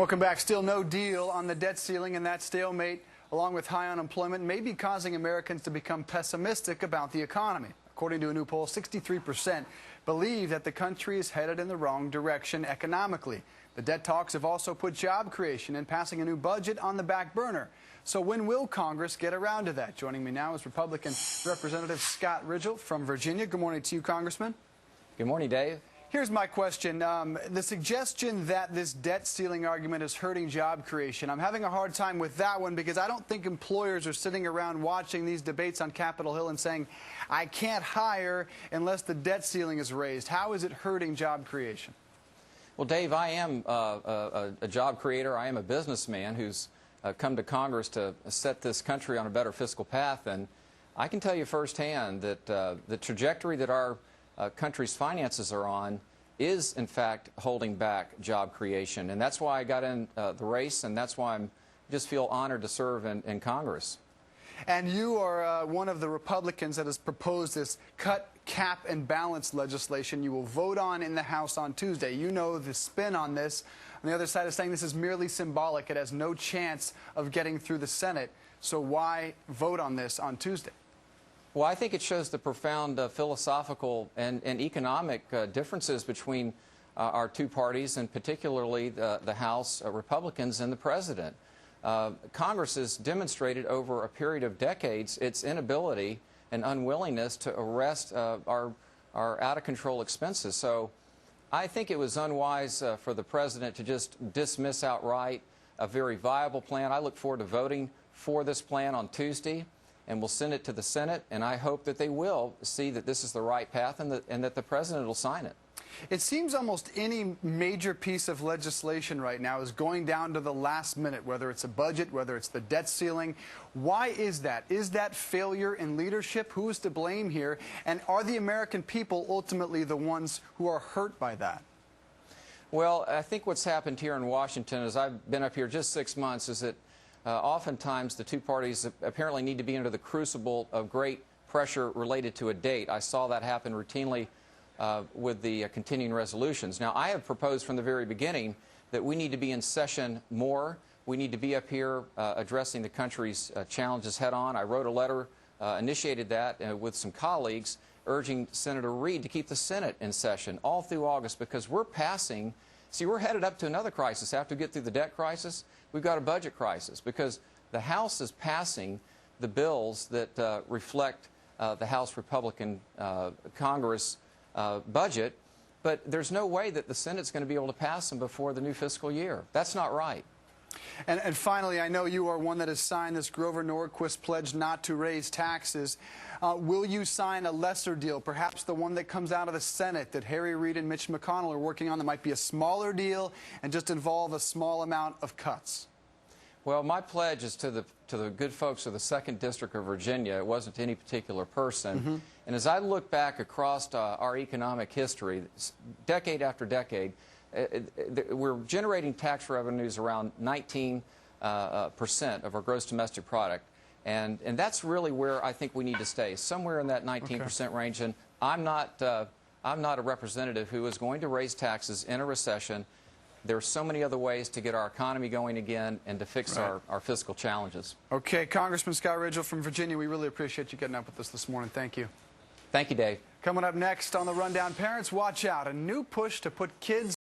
Welcome back. Still no deal on the debt ceiling, and that stalemate, along with high unemployment, may be causing Americans to become pessimistic about the economy. According to a new poll, 63% believe that the country is headed in the wrong direction economically. The debt talks have also put job creation and passing a new budget on the back burner. So when will Congress get around to that? Joining me now is Republican Representative Scott Rigell from Virginia. Good morning to you, Congressman. Good morning, Dave. Here's my question. The suggestion that this debt ceiling argument is hurting job creation, I'm having a hard time with that one because I don't think employers are sitting around watching these debates on Capitol Hill and saying, I can't hire unless the debt ceiling is raised. How is it hurting job creation? Well, Dave, I am a job creator. I am a businessman who's come to Congress to set this country on a better fiscal path. And I can tell you firsthand that the trajectory that our country's finances are on is, in fact, holding back job creation. And that's why I got in the race, and that's why I just feel honored to serve in Congress. And you are one of the Republicans that has proposed this cut, cap, and balance legislation you will vote on in the House on Tuesday. You know the spin on this. On the other side is saying this is merely symbolic. It has no chance of getting through the Senate. So why vote on this on Tuesday? Well, I think it shows the profound philosophical and economic differences between our two parties, and particularly the House Republicans and the President. Congress has demonstrated over a period of decades its inability and unwillingness to arrest our out-of-control expenses. So I think it was unwise for the President to just dismiss outright a very viable plan. I look forward to voting for this plan on Tuesday, and we'll send it to the Senate, and I hope that they will see that this is the right path and that the President will sign it. It seems almost any major piece of legislation right now is going down to the last minute, whether it's a budget, whether it's the debt ceiling. Why is that? Is that failure in leadership? Who is to blame here? And are the American people ultimately the ones who are hurt by that? Well, I think what's happened here in Washington, as I've been up here just 6 months, is that oftentimes the two parties apparently need to be under the crucible of great pressure related to a date. I saw that happen routinely with the continuing resolutions. Now, I have proposed from the very beginning that we need to be in session more. We need to be up here addressing the country's challenges head on. I wrote a letter, initiated that with some colleagues, urging Senator Reid to keep the Senate in session all through August, because we're passing. See, we're headed up to another crisis. After we get through the debt crisis, we've got a budget crisis, because the House is passing the bills that reflect the House Republican Congress budget, but there's no way that the Senate's going to be able to pass them before the new fiscal year. That's not right. And finally, I know you are one that has signed this Grover Norquist pledge not to raise taxes. Will you sign a lesser deal, perhaps the one that comes out of the Senate that Harry Reid and Mitch McConnell are working on, that might be a smaller deal and just involve a small amount of cuts? Well, my pledge is to the good folks of the 2nd District of Virginia. It wasn't to any particular person. And as I look back across our economic history, decade after decade, we're generating tax revenues around 19% of our gross domestic product. And that's really where I think we need to stay, somewhere in that 19% range. And I'm not a representative who is going to raise taxes in a recession. There are so many other ways to get our economy going again and to fix our fiscal challenges. Okay, Congressman Scott Rigell from Virginia, we really appreciate you getting up with us this morning. Thank you. Thank you, Dave. Coming up next on The Rundown, parents, watch out. A new push to put kids